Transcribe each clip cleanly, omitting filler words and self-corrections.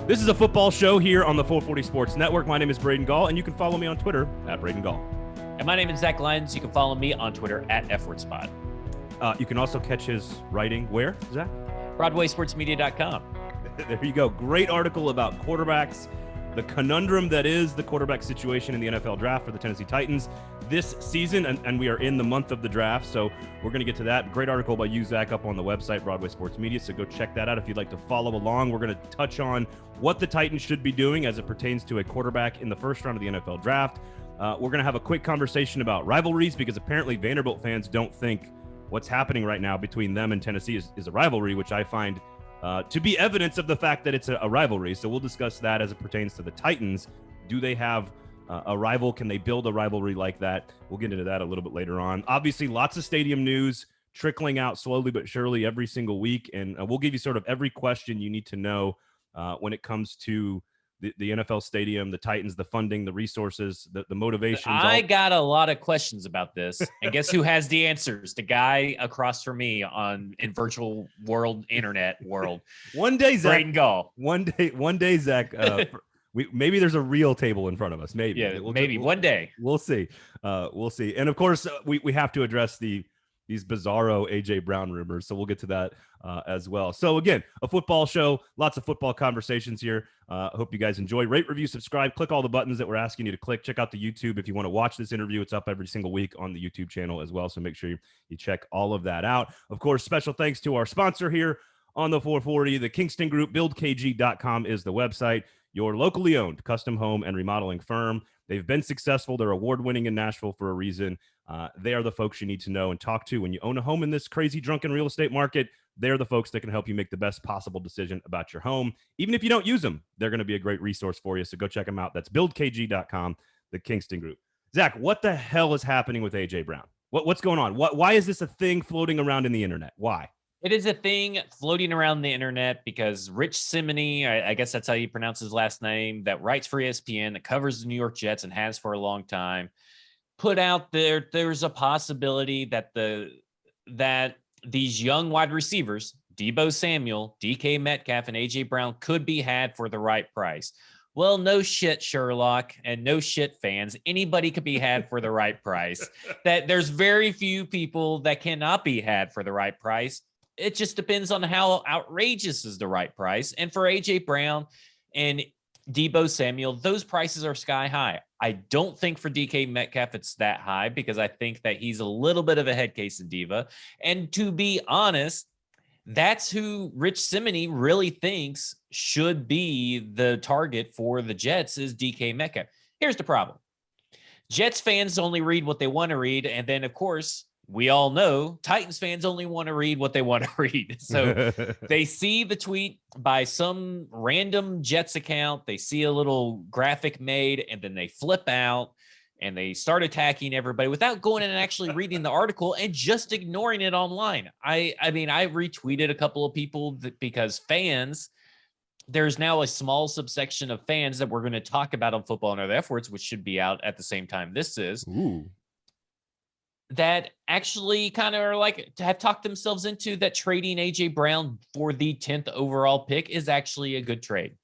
This is a football show here on the 440 Sports Network. My name is Braden Gall, and you can follow me on Twitter at Braden Gall. And my name is Zach Lyons. You can follow me on Twitter at FWordSpot. You can also catch his writing where, Zach? BroadwaySportsMedia.com. There you go. Great article about quarterbacks, the conundrum that is the quarterback situation in the NFL draft for the Tennessee Titans this season, and we are in the month of the draft, so we're going to get to that. Great article by you, Zach, up on the website, Broadway Sports Media, so go check that out if you'd like to follow along. We're going to touch on what the Titans should be doing as it pertains to a quarterback in the first round of the NFL draft. We're going to have a quick conversation about rivalries because apparently Vanderbilt fans don't think what's happening right now between them and Tennessee is a rivalry, which I find to be evidence of the fact that it's a rivalry. So we'll discuss that as it pertains to the Titans. Do they have a rival? Can they build a rivalry like that? We'll get into that a little bit later on. Obviously, lots of stadium news trickling out slowly but surely every single week, and we'll give you sort of every question you need to know when it comes to the NFL stadium, the Titans, the funding, the resources, the motivations. I got a lot of questions about this, and guess who has the answers? The guy across from me in virtual internet world. One day, Zach. Braden Gall. One day, Zach. Maybe there's a real table in front of us. Maybe. Yeah, maybe one day. We'll see. We'll see. And of course, we have to address these bizarro AJ Brown rumors. So we'll get to that as well. So again, a football show, lots of football conversations here. Hope you guys enjoy. Rate, review, subscribe, click all the buttons that we're asking you to click. Check out the YouTube if you want to watch this interview. It's up every single week on the YouTube channel as well. So make sure you check all of that out. Of course, special thanks to our sponsor here on the 440, the Kingston Group. BuildKG.com is the website. Your locally owned custom home and remodeling firm. They've been successful. They're award-winning in Nashville for a reason. They are the folks you need to know and talk to when you own a home in this crazy drunken real estate market. They're the folks that can help you make the best possible decision about your home. Even if you don't use them, they're going to be a great resource for you. So go check them out. That's BuildKG.com, the Kingston Group. Zach, what the hell is happening with AJ Brown? What's going on? Why is this a thing floating around in the internet? Why? It is a thing floating around the internet because Rich Simony, I guess that's how you pronounce his last name, that writes for ESPN, that covers the New York Jets and has for a long time, put out there's a possibility that these young wide receivers, Deebo Samuel, DK Metcalf, and AJ Brown could be had for the right price. Well, no shit, Sherlock, and no shit, fans. Anybody could be had for the right price. That there's very few people that cannot be had for the right price. It just depends on how outrageous is the right price. And for AJ Brown and Deebo Samuel, those prices are sky high. I don't think for DK Metcalf it's that high because I think that he's a little bit of a head case in Diva. And to be honest, that's who Rich Simony really thinks should be the target for the Jets is DK Metcalf. Here's the problem. Jets fans only read what they want to read. And then, of course, we all know Titans fans only want to read what they want to read. So they see the tweet by some random Jets account. They see a little graphic made, and then they flip out and they start attacking everybody without going in and actually reading the article and just ignoring it online. I mean, I retweeted a couple of people because fans, there's now a small subsection of fans that we're going to talk about on Football and Other F Words, which should be out at the same time this is. Ooh. That actually kind of are like to have talked themselves into that trading AJ Brown for the 10th overall pick is actually a good trade.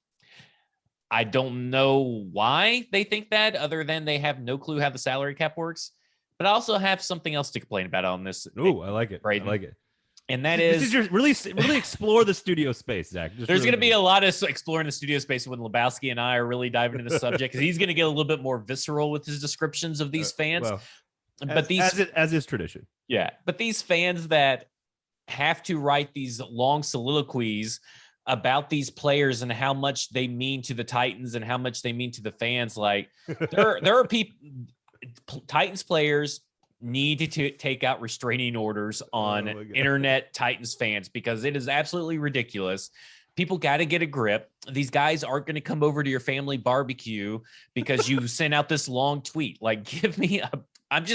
I don't know why they think that other than they have no clue how the salary cap works, but I also have something else to complain about on this. Ooh, I like it. Braden. I like it. And that is your really explore the studio space, Zach. There's going to be a lot of exploring the studio space when Lebowski and I are really diving into the subject because he's going to get a little bit more visceral with his descriptions of these fans. But as is tradition. Yeah. But these fans that have to write these long soliloquies about these players and how much they mean to the Titans and how much they mean to the fans. Like there are people, Titans players need to take out restraining orders on internet Titans fans because it is absolutely ridiculous. People got to get a grip. These guys aren't going to come over to your family barbecue because you sent out this long tweet. Like, give me a. I'm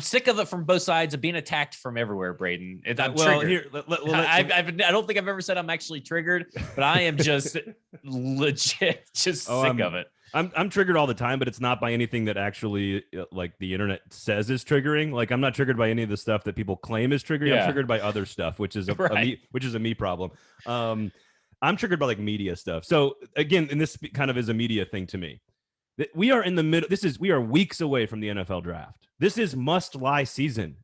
sick of it from both sides of being attacked from everywhere, Braden. I'm triggered. Here, I don't think I've ever said I'm actually triggered, but I am just legit sick of it. I'm triggered all the time, but it's not by anything that actually like the internet says is triggering. Like I'm not triggered by any of the stuff that people claim is triggering. Yeah. I'm triggered by other stuff, which is a me problem. I'm triggered by like media stuff. So again, and this kind of is a media thing to me. We are in the middle. We are weeks away from the NFL draft. This is must-lie season.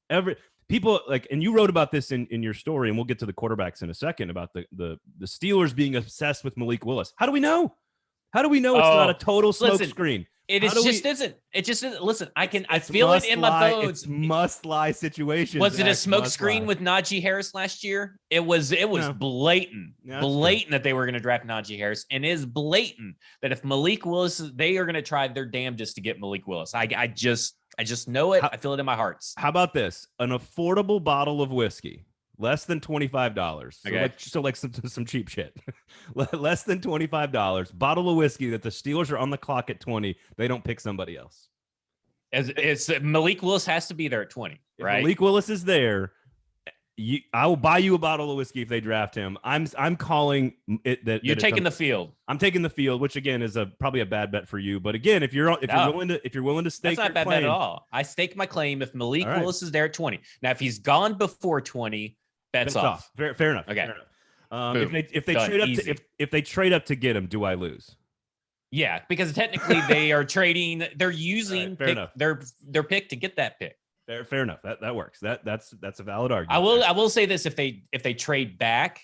People like, and you wrote about this in your story, and we'll get to the quarterbacks in a second about the Steelers being obsessed with Malik Willis. How do we know? How do we know it's not a total smoke screen? It just isn't. It just isn't. Listen, I feel it in my bones. It's must-lie situation. Was it a smoke screen with Najee Harris last year? It was blatant, blatant that they were going to draft Najee Harris, and it is blatant that if Malik Willis, they are going to try their damnedest to get Malik Willis. I just know it. I feel it in my heart. How about this? An affordable bottle of whiskey. Less than $25. Okay. So like some cheap shit. Less than $25. Bottle of whiskey that the Steelers are on the clock at 20. They don't pick somebody else. It's Malik Willis has to be there at 20, right? If Malik Willis is there, I will buy you a bottle of whiskey if they draft him. I'm calling it that you're taking the field. I'm taking the field, which again is probably a bad bet for you. But again, if you're willing to stake, that's not a bad bet at all. I stake my claim if Malik Willis is there at 20. Now, if he's gone before 20. Bets off. Fair enough. Okay. Fair enough. If they trade up to get him, do I lose? Yeah, because technically they are trading. They're using their pick to get that pick. Fair enough. That works. That's a valid argument. I will say this: if they trade back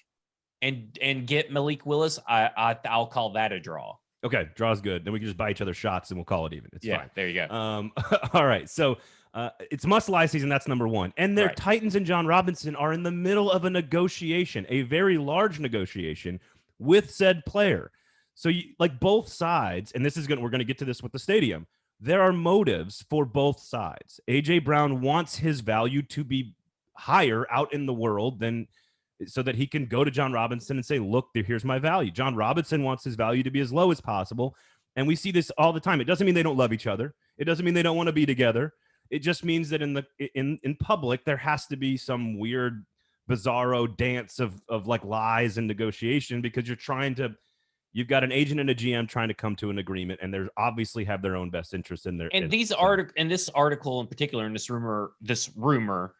and get Malik Willis, I'll call that a draw. Okay, draw's good. Then we can just buy each other shots and we'll call it even. It's fine. There you go. All right. So it's must-lie season. That's number one. And their Titans and Jon Robinson are in the middle of a negotiation, a very large negotiation with said player. So like both sides, and we're going to get to this with the stadium. There are motives for both sides. A.J. Brown wants his value to be higher out in the world so that he can go to Jon Robinson and say, look, here's my value. Jon Robinson wants his value to be as low as possible. And we see this all the time. It doesn't mean they don't love each other. It doesn't mean they don't want to be together. It just means that in public, there has to be some weird, bizarro dance of like lies and negotiation because you've got an agent and a GM trying to come to an agreement, and they obviously have their own best interest in their. And this article in particular, in this rumor,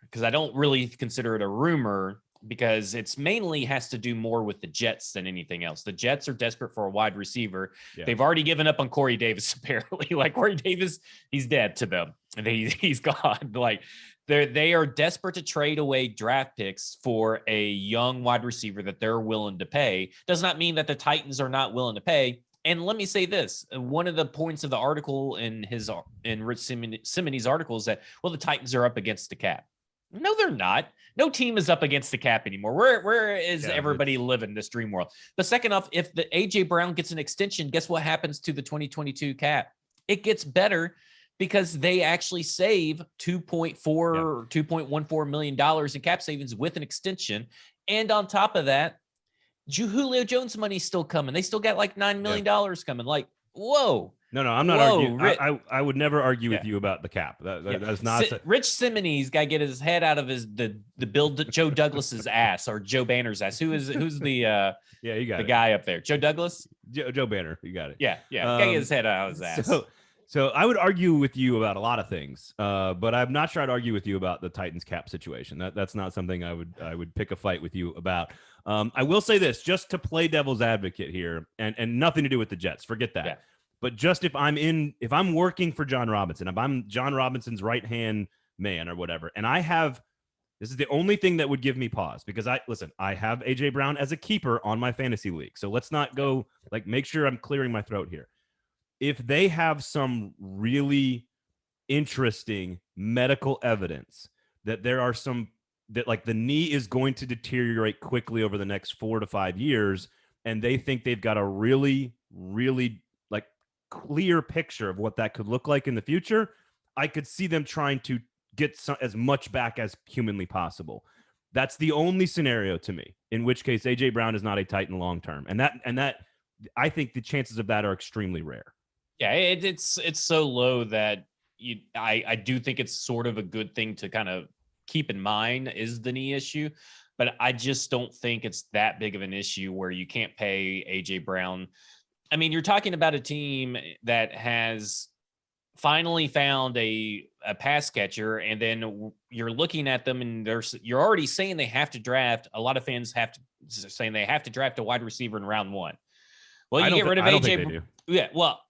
because I don't really consider it a rumor because it's mainly has to do more with the Jets than anything else. The Jets are desperate for a wide receiver. Yeah. They've already given up on Corey Davis, apparently. Like Corey Davis, he's dead to them. He's gone. Like they are desperate to trade away draft picks for a young wide receiver that they're willing to pay. Does not mean that the Titans are not willing to pay. And let me say this: one of the points of the article in Rich Simone's article is that, well, the Titans are up against the cap. No, they're not. No team is up against the cap anymore. Where is everybody living this dream world? But second off, if the A.J. Brown gets an extension, guess what happens to the 2022 cap? It gets better because they actually save $2.14 million in cap savings with an extension. And on top of that, Julio Jones money's still coming. They still got like $9 million coming. Like, whoa. No, I'm not arguing. I would never argue with you about the cap. That's not. Rich Simone's got to get his head out of the Bill Joe Douglas's ass or Joe Banner's ass. Who's the you got the guy up there? Joe Douglas. Joe Banner. You got it. Yeah. Got to get his head out of his ass. So I would argue with you about a lot of things, but I'm not sure I'd argue with you about the Titans cap situation. That's not something I would pick a fight with you about. I will say this, just to play devil's advocate here, and nothing to do with the Jets. Forget that. Yeah. But just if I'm working for Jon Robinson, if I'm Jon Robinson's right-hand man or whatever, and this is the only thing that would give me pause because I have A.J. Brown as a keeper on my fantasy league. So let's not go make sure I'm clearing my throat here. If they have some really interesting medical evidence that the knee is going to deteriorate quickly over the next 4 to 5 years, and they think they've got a really, really clear picture of what that could look like in the future, I could see them trying to get as much back as humanly possible. That's the only scenario to me, in which case A.J. Brown is not a Titan long term, and that I think the chances of that are extremely rare. Yeah, it's so low that I do think it's sort of a good thing to kind of keep in mind is the knee issue, but I just don't think it's that big of an issue where you can't pay A.J. Brown. I mean, you're talking about a team that has finally found a pass catcher, and then you're looking at them and you're already saying they have to draft. A lot of fans saying they have to draft a wide receiver in round 1. Well, I you get rid of don't think AJ. they do. Yeah, well,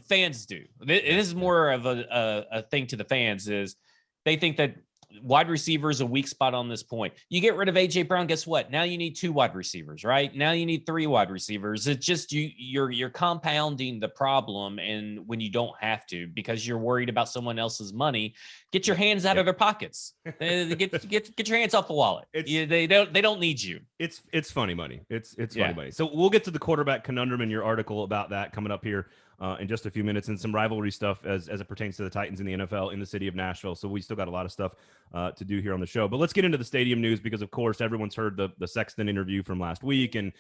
fans do. This is more of a thing to the fans is they think that wide receiver is a weak spot on this point. You get rid of AJ Brown, guess what? Now you need 2 wide receivers, right? Now you need 3 wide receivers. It's just you're compounding the problem, and when you don't have to because you're worried about someone else's money, get your hands out of their pockets. Get your hands off the wallet. They don't need you. It's funny money. It's funny money. So we'll get to the quarterback conundrum in your article about that coming up here in just a few minutes, and some rivalry stuff as it pertains to the Titans in the NFL in the city of Nashville. So we still got a lot of stuff to do here on the show. But let's get into the stadium news because, of course, everyone's heard the Sexton interview from last week, and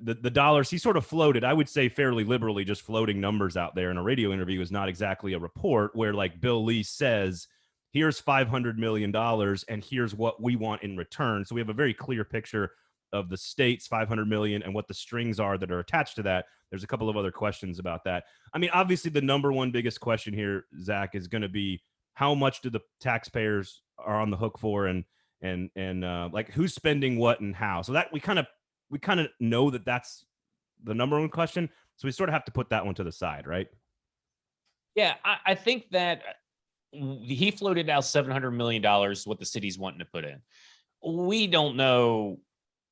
the dollars he sort of floated, I would say fairly liberally, just floating numbers out there in a radio interview is not exactly a report where like Bill Lee says, here's $500 million and here's what we want in return. So we have a very clear picture of the state's $500 million and what the strings are that are attached to that. There's a couple of other questions about that. I mean, obviously the number one biggest question here, Zach, is going to be how much do the taxpayers are on the hook for, and like who's spending what and how. So that we kind of know that that's the number one question. So we sort of have to put that one to the side, right? Yeah, I think that he floated out $700 million, what the city's wanting to put in. We don't know.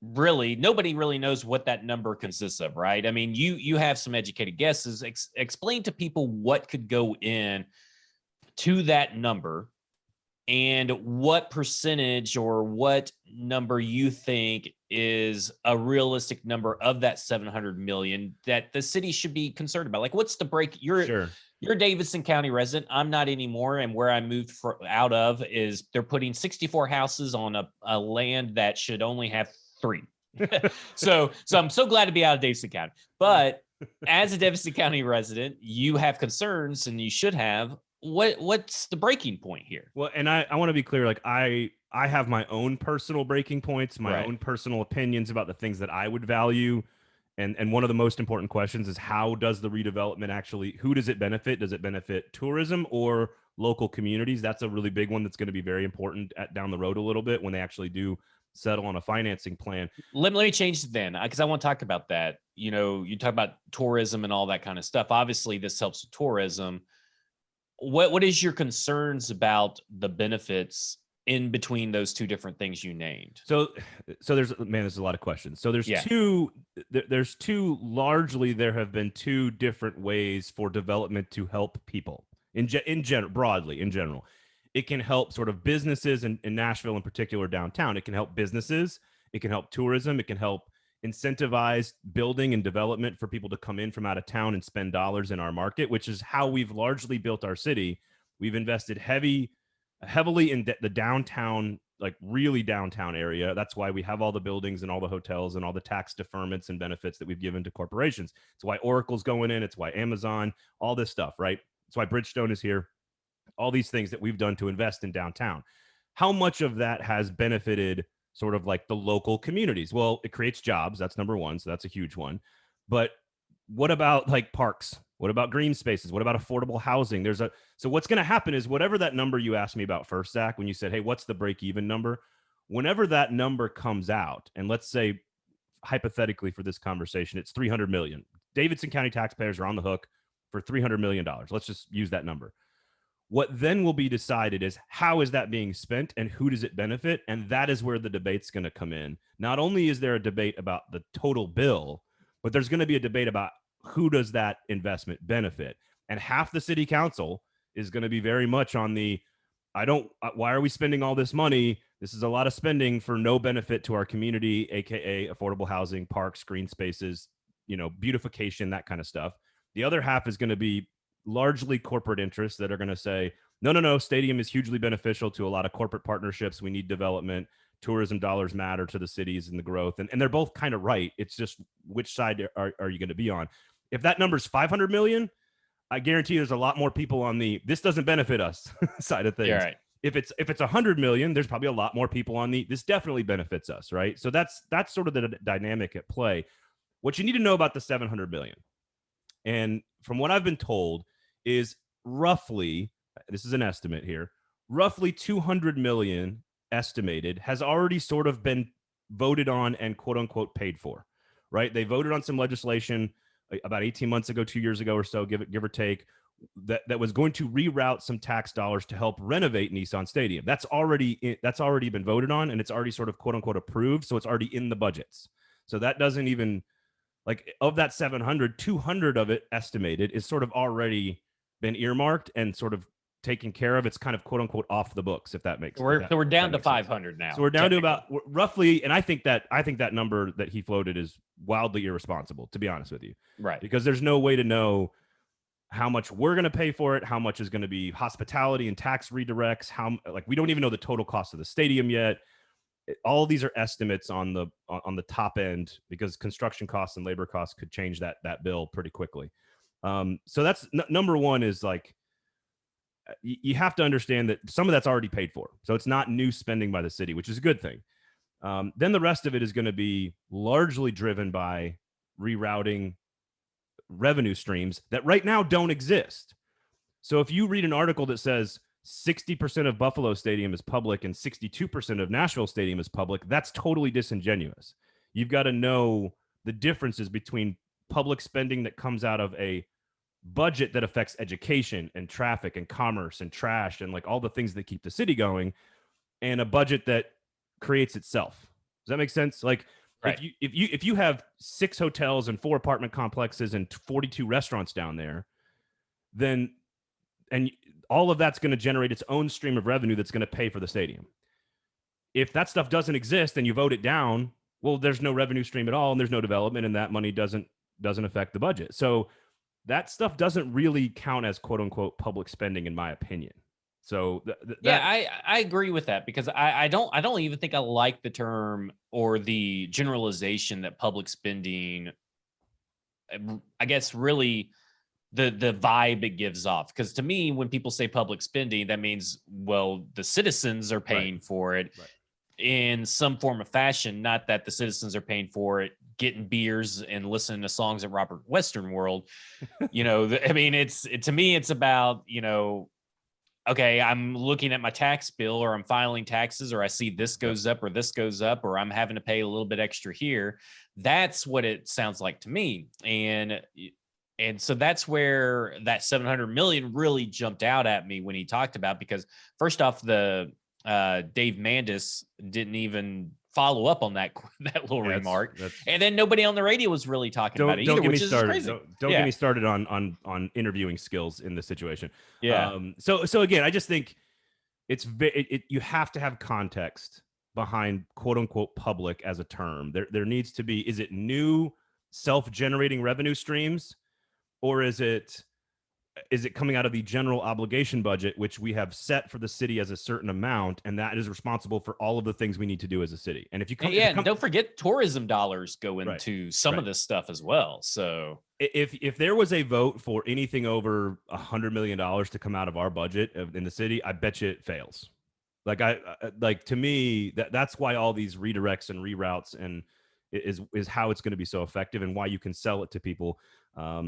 Really, nobody really knows what that number consists of, right? I mean, you have some educated guesses. Explain to people what could go in to that number and what percentage or what number you think is a realistic number of that 700 million that the city should be concerned about. Like, what's the break? You're a Davidson County resident. I'm not anymore. And where I moved out of is they're putting 64 houses on a land that should only have 3. so I'm so glad to be out of Davidson County. But as a Davidson County resident, you have concerns, and you should have. What's the breaking point here? Well, and I want to be clear. Like I have my own personal breaking points, my own personal opinions about the things that I would value. And one of the most important questions is, how does the redevelopment actually, who does it benefit? Does it benefit tourism or local communities? That's a really big one that's going to be very important down the road a little bit when they actually do settle on a financing plan. Let me change it then, because I want to talk about that. You know, you talk about tourism and all that kind of stuff. Obviously, this helps with tourism. What is your concerns about the benefits in between those 2 different things you named? So there's a lot of questions. So there's two largely, there have been 2 different ways for development to help people in general, broadly in general. It can help sort of businesses in Nashville in particular, downtown. It can help businesses. It can help tourism. It can help incentivize building and development for people to come in from out of town and spend dollars in our market, which is how we've largely built our city. We've invested heavily in the downtown, like really downtown area. That's why we have all the buildings and all the hotels and all the tax deferments and benefits that we've given to corporations. It's why Oracle's going in. It's why Amazon, all this stuff, right? It's why Bridgestone is here. All these things that we've done to invest in downtown. How much of that has benefited sort of like the local communities? Well, it creates jobs. That's number one. So that's a huge one. But what about like parks? What about green spaces? What about affordable housing? So what's going to happen is whatever that number you asked me about first, Zach, when you said, hey, what's the break even number? Whenever that number comes out, and let's say hypothetically for this conversation, it's 300 million. Davidson County taxpayers are on the hook for $300 million. Let's just use that number. What then will be decided is how is that being spent and who does it benefit? And that is where the debate's going to come in. Not only is there a debate about the total bill, but there's going to be a debate about who does that investment benefit. And half the city council is going to be very much on the, why are we spending all this money? This is a lot of spending for no benefit to our community, AKA affordable housing, parks, green spaces, beautification, that kind of stuff. The other half is going to be largely corporate interests that are going to say, no, stadium is hugely beneficial to a lot of corporate partnerships. We need development. Tourism dollars matter to the cities and the growth. And they're both kind of right. It's just which side are you going to be on? If that number is 500 million, I guarantee there's a lot more people on the this doesn't benefit us side of things. Yeah, right. If it's 100 million, there's probably a lot more people on the this definitely benefits us, right? So that's sort of the dynamic at play. What you need to know about the 700 million, and from what I've been told, is roughly, this is an estimate here, roughly 200 million estimated has already sort of been voted on and quote unquote paid for, right? They voted on some legislation about 18 months ago, 2 years ago or so, give or take, that was going to reroute some tax dollars to help renovate Nissan Stadium. That's already been voted on, and it's already sort of quote unquote approved. So it's already in the budgets. So that doesn't even, like, of that 700, 200 of it estimated is sort of already been earmarked and sort of taken care of. It's kind of quote unquote off the books, if that makes sense. So we're down to 500 now. So we're down to about roughly, and I think that number that he floated is wildly irresponsible, to be honest with you. Right. Because there's no way to know how much we're going to pay for it, how much is going to be hospitality and tax redirects, we don't even know the total cost of the stadium yet. All of these are estimates on the top end, because construction costs and labor costs could change that bill pretty quickly. So that's number one, is like, you have to understand that some of that's already paid for. So it's not new spending by the city, which is a good thing. Then the rest of it is going to be largely driven by rerouting revenue streams that right now don't exist. So if you read an article that says 60% of Buffalo Stadium is public and 62% of Nashville Stadium is public, that's totally disingenuous. You've got to know the differences between public spending that comes out of a budget that affects education and traffic and commerce and trash and like all the things that keep the city going, and a budget that creates itself. Does that make sense? Like, right. if you have 6 hotels and 4 apartment complexes and 42 restaurants down there, then all of that's going to generate its own stream of revenue that's going to pay for the stadium. If that stuff doesn't exist and you vote it down, well, there's no revenue stream at all, and there's no development, and that money doesn't affect the budget. So that stuff doesn't really count as quote unquote public spending, in my opinion. So I agree with that, because I don't even think I like the term or the generalization that public spending, I guess, really the vibe it gives off. Because to me, when people say public spending, that means, well, the citizens are paying for it in some form or fashion, not that the citizens are paying for it getting beers and listening to songs at Robert Western World. I mean, to me, it's about, okay, I'm looking at my tax bill, or I'm filing taxes, or I see this goes up or this goes up, or I'm having to pay a little bit extra here. That's what it sounds like to me. And so that's where that 700 million really jumped out at me when he talked about, because first off, the Dave Mandis didn't even follow up on that little remark, and then nobody on the radio was really talking about it either, which is crazy. Don't get me started on interviewing skills in this situation. Yeah. So again, I just think you have to have context behind quote unquote public as a term. There needs to be, is it new self-generating revenue streams, or is it coming out of the general obligation budget, which we have set for the city as a certain amount, and that is responsible for all of the things we need to do as a city? And if you come, don't forget tourism dollars go into some of this stuff as well. So if there was a vote for anything over $100 million to come out of our budget in the city, I bet you it fails. To me, that's why all these redirects and reroutes and is how it's going to be so effective, and why you can sell it to people.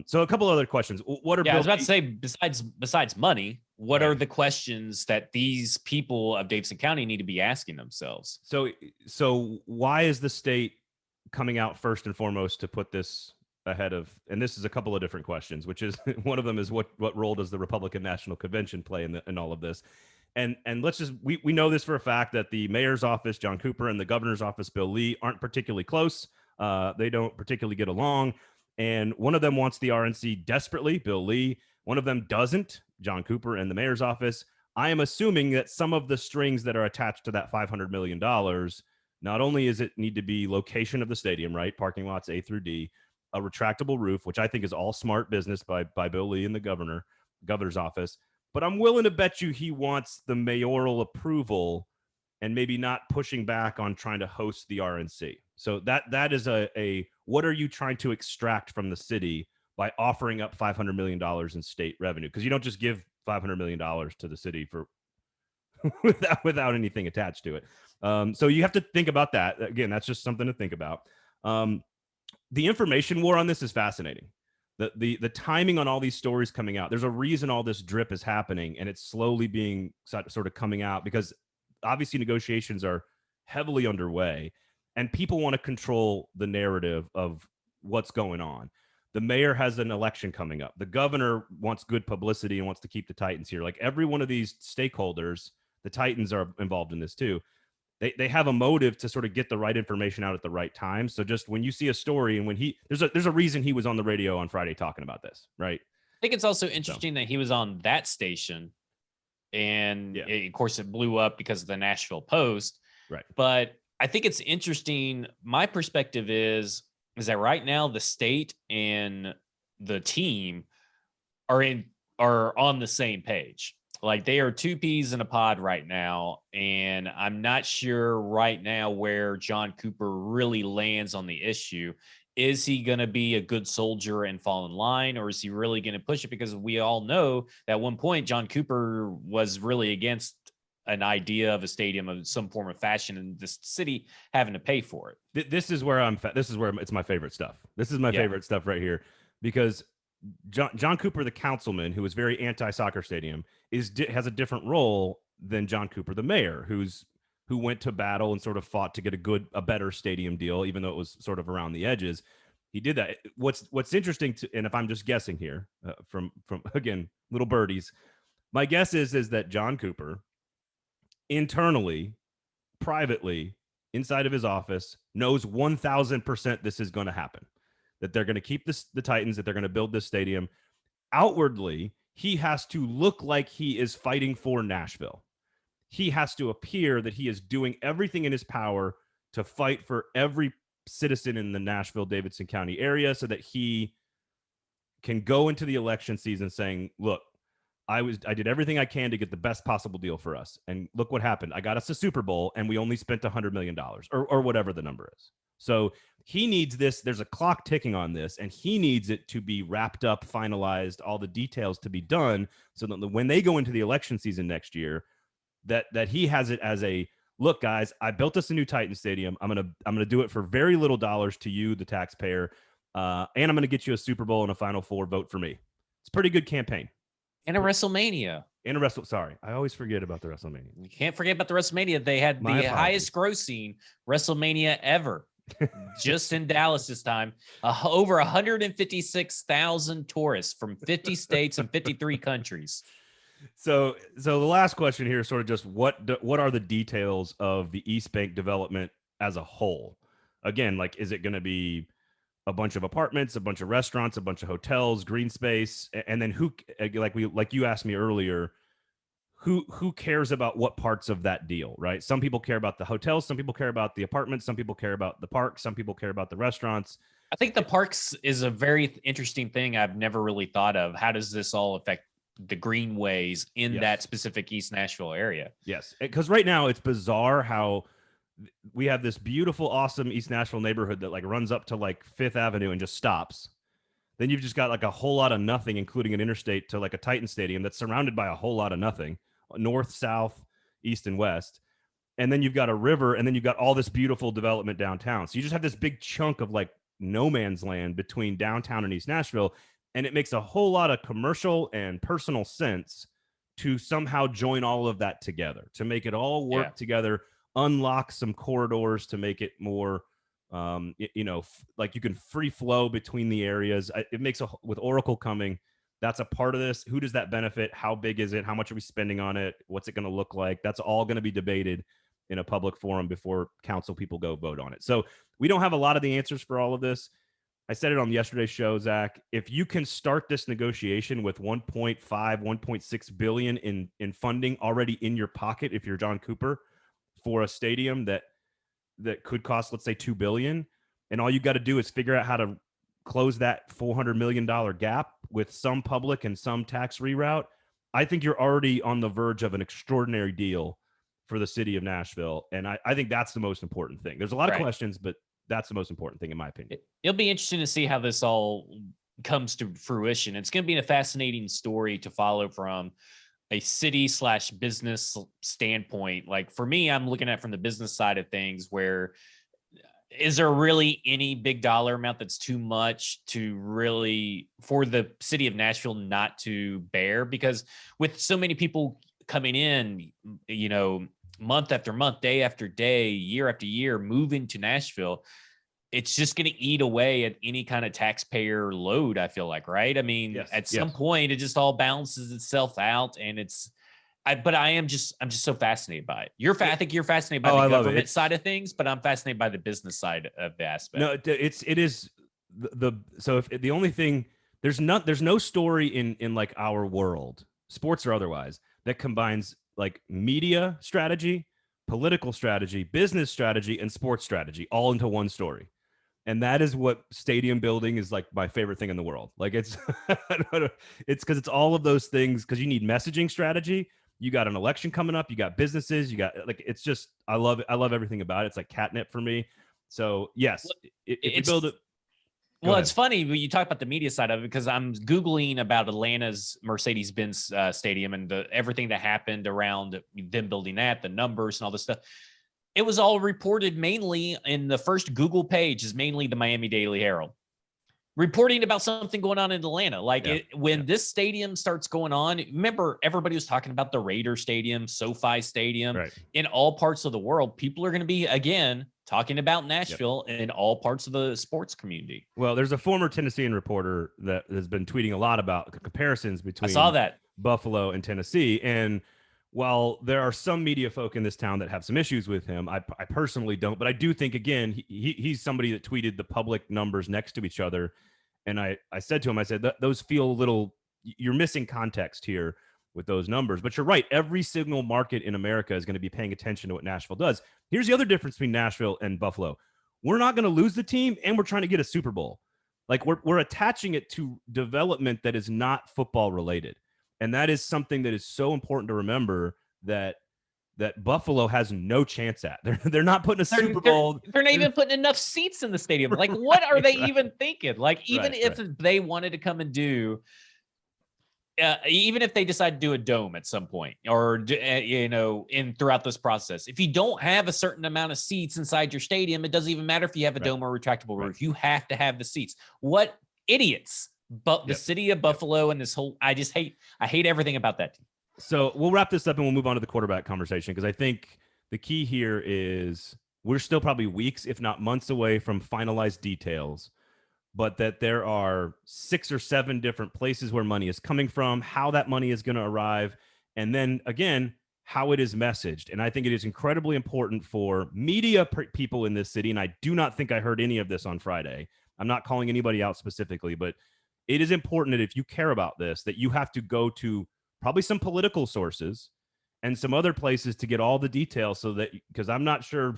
So a couple other questions. What are I was about to say, besides money, what are the questions that these people of Davidson County need to be asking themselves? So why is the state coming out first and foremost to put this ahead of, and this is a couple of different questions, which is one of them is what role does the Republican National Convention play in all of this? And let's just, we know this for a fact, that the mayor's office, John Cooper, and the governor's office, Bill Lee, aren't particularly close. They don't particularly get along. And one of them wants the RNC desperately, Bill Lee. One of them doesn't, John Cooper and the mayor's office. I am assuming that some of the strings that are attached to that $500 million, not only is it need to be location of the stadium, right? Parking lots A through D, a retractable roof, which I think is all smart business by Bill Lee and the governor's office. But I'm willing to bet you he wants the mayoral approval and maybe not pushing back on trying to host the RNC. So that is a what are you trying to extract from the city by offering up $500 million in state revenue? Because you don't just give $500 million to the city for without anything attached to it. So you have to think about that. Again, that's just something to think about. The information war on this is fascinating. The timing on all these stories coming out, there's a reason all this drip is happening, and it's slowly being sort of coming out, because obviously negotiations are heavily underway. and people want to control the narrative of what's going on. The mayor has an election coming up. The governor wants good publicity and wants to keep the Titans here. Like every one of these stakeholders, the Titans are involved in this too. They have a motive to sort of get the right information out at the right time. So just when you see a story and when there's a reason he was on the radio on Friday talking about this, right? I think it's also interesting that he was on that station, and of course it blew up because of the Nashville Post. Right. But I think it's interesting. My perspective is that right now the state and the team are on the same page. Like they are two peas in a pod right now. And I'm not sure right now where John Cooper really lands on the issue. Is he going to be a good soldier and fall in line, or is he really going to push it? Because we all know that at one point, John Cooper was really against an idea of a stadium of some form of fashion and this city having to pay for it. This is where it's my favorite stuff. This is my favorite stuff right here, because John Cooper, the councilman, who is very anti-soccer stadium, has a different role than John Cooper, the mayor, who went to battle and sort of fought to get a better stadium deal, even though it was sort of around the edges. He did that. What's interesting and if I'm just guessing here, from again, little birdies, my guess is that John Cooper internally, privately, inside of his office, knows 1,000% this is going to happen. That they're going to keep the Titans, that they're going to build this stadium. Outwardly, he has to look like he is fighting for Nashville. He has to appear that he is doing everything in his power to fight for every citizen in the Nashville-Davidson County area so that he can go into the election season saying, look, I did everything I can to get the best possible deal for us. And look what happened. I got us a Super Bowl and we only spent $100 million or whatever the number is. So he needs this. There's a clock ticking on this, and he needs it to be wrapped up, finalized, all the details to be done so that when they go into the election season next year, that he has it as a, look, guys, I built us a new Titan stadium. I'm gonna do it for very little dollars to you, the taxpayer, and I'm gonna get you a Super Bowl and a Final Four. Vote for me. It's a pretty good campaign. And a WrestleMania. Sorry, I always forget about the WrestleMania. You can't forget about the WrestleMania. They had the highest grossing WrestleMania ever. Just in Dallas this time, over 156,000 tourists from 50 states and 53 countries. So the last question here is sort of just what are the details of the East Bank development as a whole? Again, like, is it going to be a bunch of apartments, a bunch of restaurants, a bunch of hotels, green space, and then like you asked me earlier, who cares about what parts of that deal, right? Some people care about the hotels, some people care about the apartments, some people care about the parks, some people care about the restaurants. I think the parks is a very interesting thing I've never really thought of. How does this all affect the greenways in that specific East Nashville area? Yes, because right now it's bizarre how we have this beautiful, awesome East Nashville neighborhood that like runs up to like Fifth Avenue and just stops. Then you've just got like a whole lot of nothing, including an interstate to like a Titan stadium that's surrounded by a whole lot of nothing. North, south, east, and west. And then you've got a river, and then you've got all this beautiful development downtown. So you just have this big chunk of like no man's land between downtown and East Nashville. And it makes a whole lot of commercial and personal sense to somehow join all of that together, to make it all work together, unlock some corridors to make it more, like you can free flow between the areas. It makes with Oracle coming, that's a part of this. Who does that benefit? How big is it? How much are we spending on it? What's it going to look like? That's all going to be debated in a public forum before council people go vote on it. So we don't have a lot of the answers for all of this. I said it on yesterday's show, Zach. If you can start this negotiation with 1.5, 1.6 billion in funding already in your pocket, if you're John Cooper, for a stadium that could cost, let's say, $2 billion, and all you got to do is figure out how to close that $400 million gap with some public and some tax reroute, I think you're already on the verge of an extraordinary deal for the city of Nashville. And I think that's the most important thing. There's a lot of questions, but that's the most important thing in my opinion. It'll be interesting to see how this all comes to fruition. It's going to be a fascinating story to follow from a city/business standpoint. Like for me, I'm looking at from the business side of things, where is there really any big dollar amount that's too much to really for the city of Nashville not to bear? Because with so many people coming in, month after month, day after day, year after year, moving to Nashville, it's just going to eat away at any kind of taxpayer load, I feel like, right? I mean, at some point, it just all balances itself out, and I'm just so fascinated by it. I think you're fascinated by the government side of things, but I'm fascinated by the business side of the aspect. No, it is so if the only thing there's no story in like our world, sports or otherwise, that combines like media strategy, political strategy, business strategy, and sports strategy all into one story. And that is what stadium building is like my favorite thing in the world. Like it's because it's all of those things, because you need messaging strategy. You got an election coming up. You got businesses. You got like, it's just, I love it. I love everything about it. It's like catnip for me. So yes, if you build it. Well, it's funny when you talk about the media side of it, because I'm Googling about Atlanta's Mercedes-Benz stadium and everything that happened around them building that, the numbers and all this stuff. It was all reported mainly in the first Google page is mainly the Miami Daily Herald reporting about something going on in Atlanta. Like when this stadium starts going on, remember everybody was talking about the Raider Stadium, SoFi Stadium, in all parts of the world. People are going to be, again, talking about Nashville in all parts of the sports community. Well, there's a former Tennessean reporter that has been tweeting a lot about comparisons between I saw that. Buffalo and Tennessee. And while there are some media folk in this town that have some issues with him, I personally don't. But I do think, again, he's somebody that tweeted the public numbers next to each other. And I said to him, I said, those feel a little, you're missing context here with those numbers. But you're right. Every single market in America is going to be paying attention to what Nashville does. Here's the other difference between Nashville and Buffalo. We're not going to lose the team, and we're trying to get a Super Bowl. Like we're attaching it to development that is not football related. And that is something that is so important to remember, that Buffalo has no chance at. They're not putting a Super Bowl. They're not even putting enough seats in the stadium. Like, what are they even thinking? Like, even if they wanted to come and do, even if they decide to do a dome at some point, or throughout this process, if you don't have a certain amount of seats inside your stadium, it doesn't even matter if you have a dome or retractable roof. You have to have the seats. What idiots! But the city of Buffalo and this whole, I hate everything about that team. So we'll wrap this up and we'll move on to the quarterback conversation, because I think the key here is we're still probably weeks, if not months away from finalized details, but that there are 6 or 7 different places where money is coming from, how that money is going to arrive, and then again, how it is messaged. And I think it is incredibly important for media people in this city. And I do not think I heard any of this on Friday. I'm not calling anybody out specifically, but it is important that if you care about this, that you have to go to probably some political sources and some other places to get all the details, so that, because I'm not sure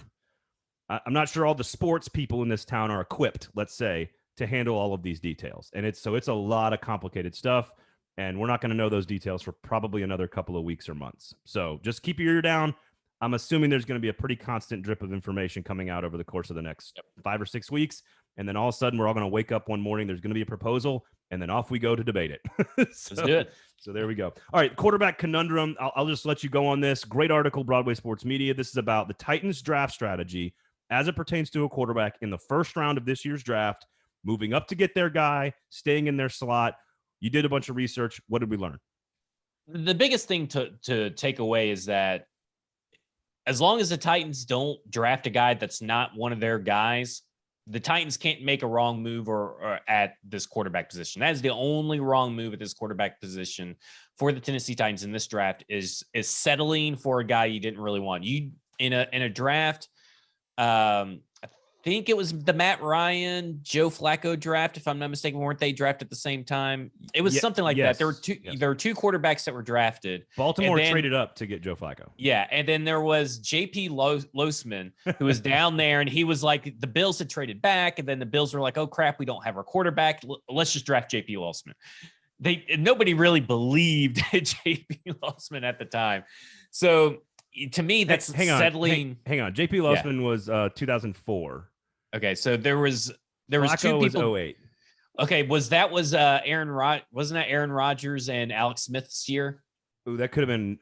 all the sports people in this town are equipped, let's say, to handle all of these details. And it's a lot of complicated stuff, and we're not going to know those details for probably another couple of weeks or months. So just keep your ear down. I'm assuming there's going to be a pretty constant drip of information coming out over the course of the next 5 or 6 weeks. And then all of a sudden, we're all going to wake up one morning, there's going to be a proposal, and then off we go to debate it. Let's do it. So there we go. All right, quarterback conundrum. I'll just let you go on this. Great article, Broadway Sports Media. This is about the Titans draft strategy as it pertains to a quarterback in the first round of this year's draft, moving up to get their guy, staying in their slot. You did a bunch of research. What did we learn? The biggest thing to take away is that as long as the Titans don't draft a guy that's not one of their guys, the Titans can't make a wrong move or at this quarterback position. That is the only wrong move at this quarterback position for the Tennessee Titans in this draft, is settling for a guy you didn't really want. You in a draft, I think it was the Matt Ryan, Joe Flacco draft, if I'm not mistaken. Weren't they drafted at the same time? It was something like that. There were two quarterbacks that were drafted. Baltimore traded up to get Joe Flacco. Yeah, and then there was J.P. Losman, who was down there, and he was like, the Bills had traded back, and then the Bills were like, oh, crap, we don't have our quarterback. Let's just draft J.P. Losman. Nobody really believed J.P. Losman at the time. So to me, that's settling. Hang on. J.P. Losman was 2004. Okay, so there was Flacco two people. Was 08. Okay, wasn't that Aaron Rodgers and Alex Smith's year? Ooh, that could have been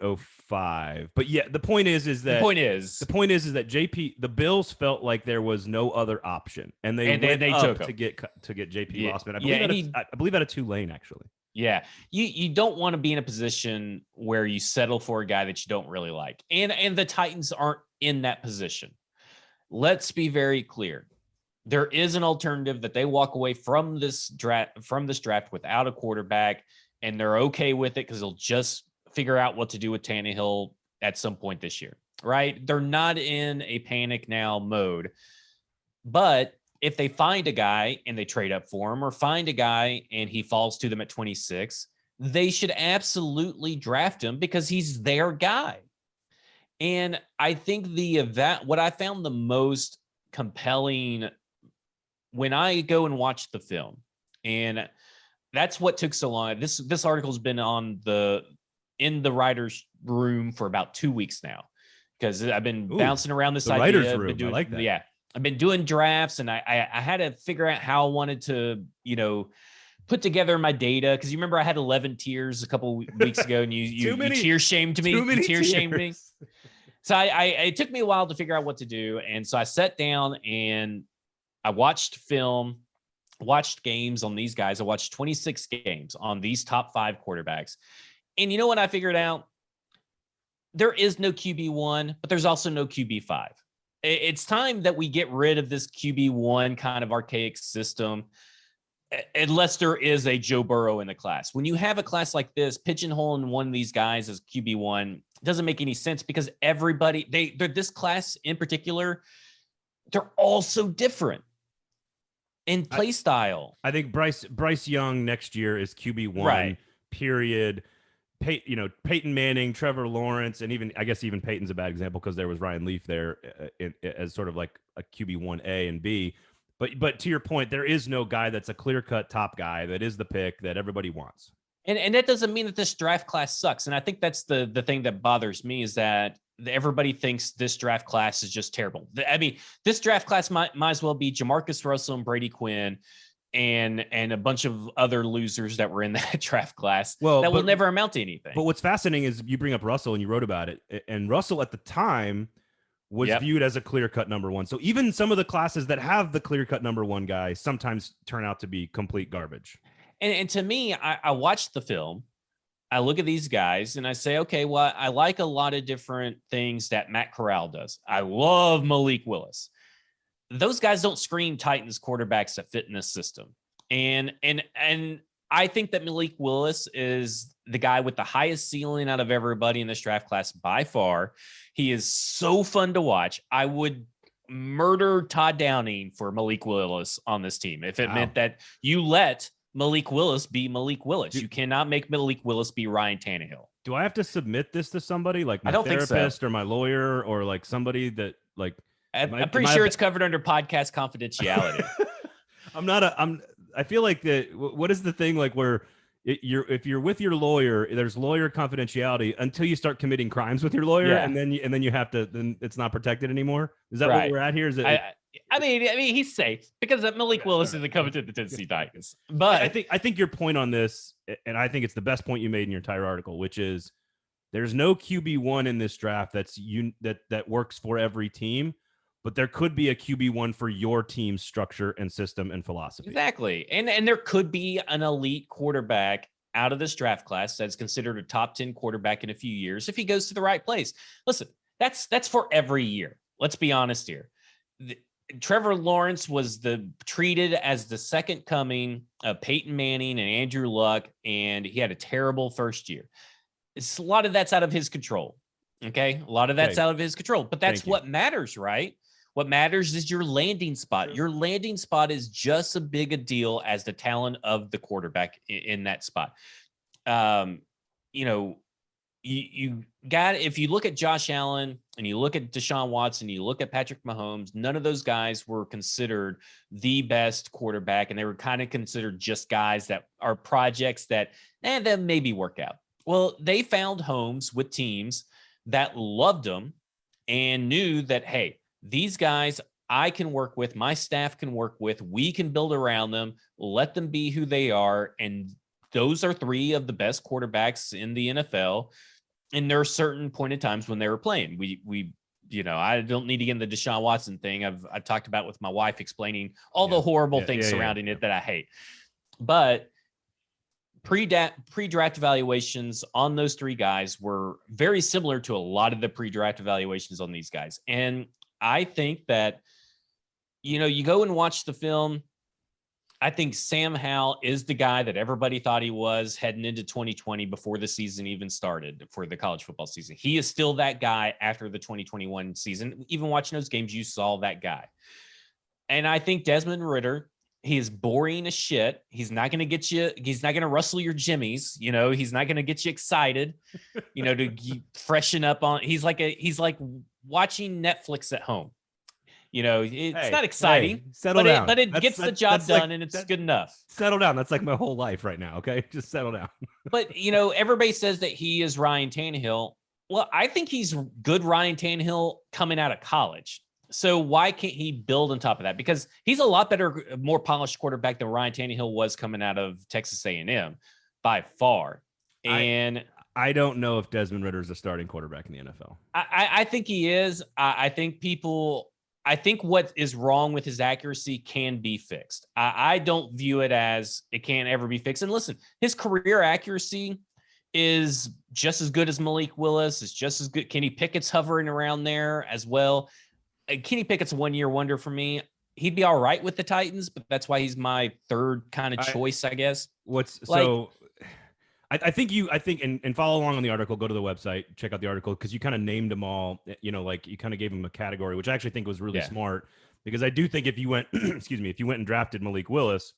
05. But yeah, the point is that JP, the Bills felt like there was no other option, and they took him to get JP Losman. I believe out of Tulane, actually. Yeah. You don't want to be in a position where you settle for a guy that you don't really like. And the Titans aren't in that position. Let's be very clear. There is an alternative that they walk away from this draft without a quarterback, and they're okay with it because they'll just figure out what to do with Tannehill at some point this year, right? They're not in a panic now mode. But if they find a guy and they trade up for him, or find a guy and he falls to them at 26, they should absolutely draft him because he's their guy. And I think what I found the most compelling when I go and watch the film, and that's what took so long. This article's been in the writer's room for about 2 weeks now, because I've been bouncing around this idea. Writer's room. I like that. Yeah. I've been doing drafts, and I had to figure out how I wanted to, put together my data. Because you remember I had 11 tiers a couple weeks ago, and you tier shamed me. You tier shamed me. So it took me a while to figure out what to do. And so I sat down and I watched film, watched games on these guys. I watched 26 games on these top 5 quarterbacks. And you know what I figured out? There is no QB1, but there's also no QB5. It's time that we get rid of this QB1 kind of archaic system, unless there is a Joe Burrow in the class. When you have a class like this, pigeonholing one of these guys as QB1 doesn't make any sense, because everybody, they're this class in particular, they're all so different in play style. I think Bryce Young next year is QB1, right. Period. Peyton Manning, Trevor Lawrence, and even Peyton's a bad example because there was Ryan Leaf there as sort of like a QB1A and B. But to your point, there is no guy that's a clear-cut top guy that is the pick that everybody wants. And that doesn't mean that this draft class sucks. And I think that's the thing that bothers me, is that everybody thinks this draft class is just terrible. I mean, this draft class might as well be Jamarcus Russell and Brady Quinn and a bunch of other losers that were in that draft class that will never amount to anything. But what's fascinating is you bring up Russell and you wrote about it. And Russell at the time was viewed as a clear-cut number 1. So even some of the classes that have the clear-cut number 1 guy sometimes turn out to be complete garbage. And to me, I watch the film, I look at these guys, and I say, okay, well, I like a lot of different things that Matt Corral does. I love Malik Willis. Those guys don't scream Titans quarterbacks that fit in this system. And I think that Malik Willis is the guy with the highest ceiling out of everybody in this draft class by far. He is so fun to watch. I would murder Todd Downing for Malik Willis on this team if it meant that you let Malik Willis be Malik Willis. You cannot make Malik Willis be Ryan Tannehill. Do I have to submit this to somebody, like my therapist or my lawyer, or like somebody that like? I'm pretty sure it's covered under podcast confidentiality. I feel like what is the thing like where if you're with your lawyer, there's lawyer confidentiality until you start committing crimes with your lawyer, and then you have to, then it's not protected anymore. Is that what we're at here? Is it? I mean, he's safe because Malik Willis isn't coming to the Tennessee Titans. But I think your point on this, and I think it's the best point you made in your entire article, which is there's no QB1 in this draft that works for every team. But there could be a QB1 for your team's structure and system and philosophy. Exactly. And there could be an elite quarterback out of this draft class that's considered a top 10 quarterback in a few years if he goes to the right place. Listen, that's for every year. Let's be honest here. Trevor Lawrence was treated as the second coming of Peyton Manning and Andrew Luck, and he had a terrible first year. A lot of that's out of his control. Okay. A lot of that's out of his control, but that's what matters, right? What matters is your landing spot. Your landing spot is just as big a deal as the talent of the quarterback in that spot. You got, if you look at Josh Allen and you look at Deshaun Watson, you look at Patrick Mahomes, none of those guys were considered the best quarterback, and they were kind of considered just guys that are projects that maybe work out. Well, they found homes with teams that loved them and knew that, hey, these guys I can work with, my staff can work with, we can build around them, let them be who they are. And those are 3 of the best quarterbacks in the NFL. And there are certain point in times when they were playing. I don't need to get into the Deshaun Watson thing. I've talked about with my wife, explaining all the horrible things surrounding it that I hate. But pre-draft evaluations on those three guys were very similar to a lot of the pre-draft evaluations on these guys. And I think that, you go and watch the film. I think Sam Howell is the guy that everybody thought he was heading into 2020 before the season even started for the college football season. He is still that guy after the 2021 season. Even watching those games, you saw that guy. And I think Desmond Ridder, he is boring as shit. He's not going to get you. He's not going to rustle your jimmies. He's not going to get you excited, to freshen up on. He's like watching Netflix at home. It's not exciting, settle down. But it gets the job done, and it's good enough. Settle down. That's like my whole life right now. Okay, just settle down. But everybody says that he is Ryan Tannehill. Well, I think he's good Ryan Tannehill coming out of college. So why can't he build on top of that? Because he's a lot better, more polished quarterback than Ryan Tannehill was coming out of Texas A&M by far. And I don't know if Desmond Ridder is a starting quarterback in the NFL. I think he is. I think what is wrong with his accuracy can be fixed. I don't view it as it can't ever be fixed. And listen, his career accuracy is just as good as Malik Willis. It's just as good. Kenny Pickett's hovering around there as well. Kenny Pickett's a one-year wonder for me. He'd be all right with the Titans, but that's why he's my third kind of choice, I guess. I think and follow along on the article, go to the website, check out the article, because you kind of named them all, you kind of gave them a category, which I actually think was really smart, because I do think if you went, if you went and drafted Malik Willis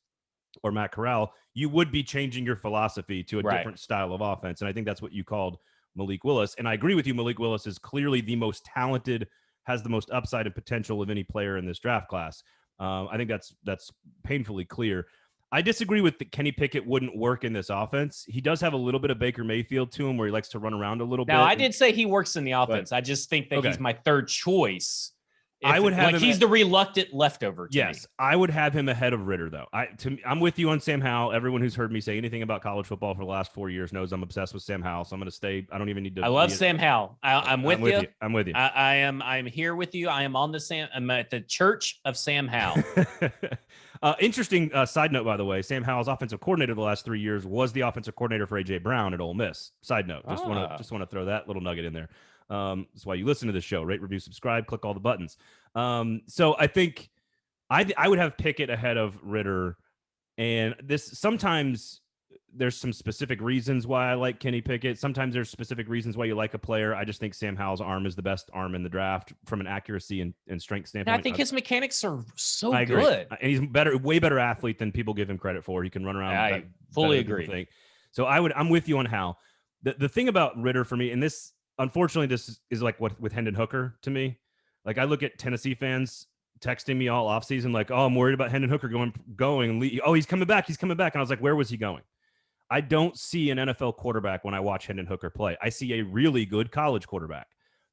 or Matt Corral, you would be changing your philosophy to a different style of offense. And I think that's what you called Malik Willis. And I agree with you. Malik Willis is clearly the most talented, has the most upside and potential of any player in this draft class. I think that's painfully clear. I disagree with Kenny Pickett wouldn't work in this offense. He does have a little bit of Baker Mayfield to him where he likes to run around a little bit. Now, I did say he works in the offense. I just think that he's my third choice. I would have he's the reluctant leftover to me. I would have him ahead of Ridder, though. I'm with you on Sam Howell. Everyone who's heard me say anything about college football for the last 4 years knows I'm obsessed with Sam Howell, so I'm going to stay. I don't even need to. I love Sam Howell. I'm with you. I'm with you. I'm here with you. I'm at the church of Sam Howell. Interesting side note, by the way, Sam Howell's offensive coordinator the last 3 years was the offensive coordinator for A.J. Brown at Ole Miss. Side note, just want to throw that little nugget in there. That's why you listen to this show, rate, review, subscribe, click all the buttons. So I think I would have Pickett ahead of Ridder, and sometimes there's some specific reasons why I like Kenny Pickett. Sometimes there's specific reasons why you like a player. I just think Sam Howell's arm is the best arm in the draft from an accuracy and strength standpoint. And I think his mechanics are so agree. Good. And he's way better athlete than people give him credit for. He can run around. I fully agree. So I'm with you on Howell. The thing about Ridder for me, and this, unfortunately, this is like what with Hendon Hooker to me. Like I look at Tennessee fans texting me all offseason, like, oh, I'm worried about Hendon Hooker going. Oh, he's coming back. And I was like, where was he going? I don't see an NFL quarterback when I watch Hendon Hooker play. I see a really good college quarterback.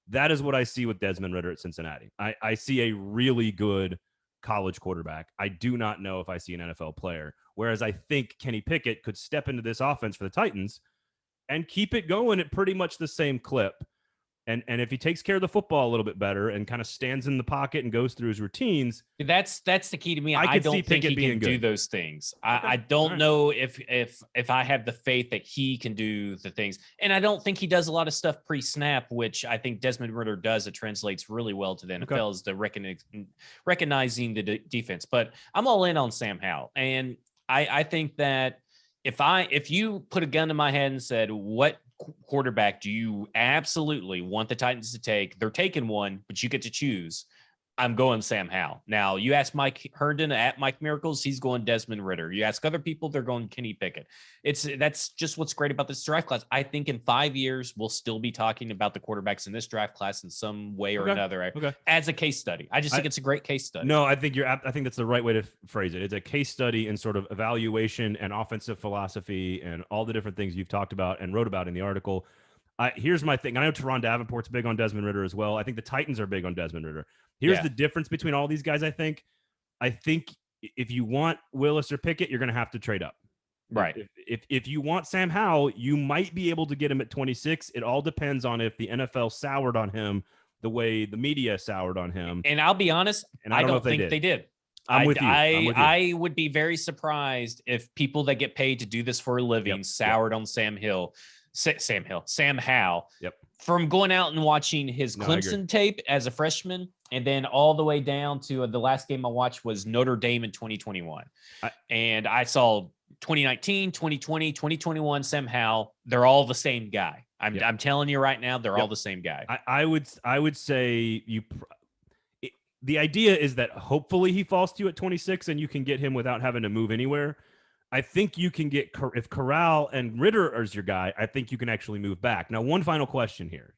That is what I see with Desmond Ridder at Cincinnati. I see a really good college quarterback. I do not know if I see an NFL player. Whereas I think Kenny Pickett could step into this offense for the Titans and keep it going at pretty much the same clip. And if he takes care of the football a little bit better and kind of stands in the pocket and goes through his routines, that's the key to me. I don't think he can do those things. I don't know if I have the faith that he can do the things, and I don't think he does a lot of stuff pre-snap, which I think Desmond Ridder does. It translates really well to the NFL as the recognizing the defense. But I'm all in on Sam Howell, and I think that if you put a gun to my head and said, what quarterback do you absolutely want the Titans to take? They're taking one, but you get to choose. I'm going Sam Howell. Now, you ask Mike Herndon at Mike Miracles, he's going Desmond Ridder. You ask other people, they're going Kenny Pickett. That's just what's great about this draft class. I think in 5 years, we'll still be talking about the quarterbacks in this draft class in some way or another as a case study. I just think it's a great case study. No, I think that's the right way to phrase it. It's a case study in sort of evaluation and offensive philosophy and all the different things you've talked about and wrote about in the article. Here's my thing. I know Teron Davenport's big on Desmond Ridder as well. I think the Titans are big on Desmond Ridder. Here's the difference between all these guys, I think. I think if you want Willis or Pickett, you're going to have to trade up. Right. If you want Sam Howell, you might be able to get him at 26. It all depends on if the NFL soured on him the way the media soured on him. And I'll be honest, I don't think they did. I'm with you. I would be very surprised if people that get paid to do this for a living soured on Sam Howell. Yep. From going out and watching his Clemson tape as a freshman, and then all the way down to the last game I watched was Notre Dame in 2021. And I saw 2019, 2020, 2021, Sam Howell. They're all the same guy. I'm telling you right now, they're all the same guy. I would say the idea is that hopefully he falls to you at 26 and you can get him without having to move anywhere. I think you can get, if Corral and Ridder is your guy, I think you can actually move back. Now, one final question here.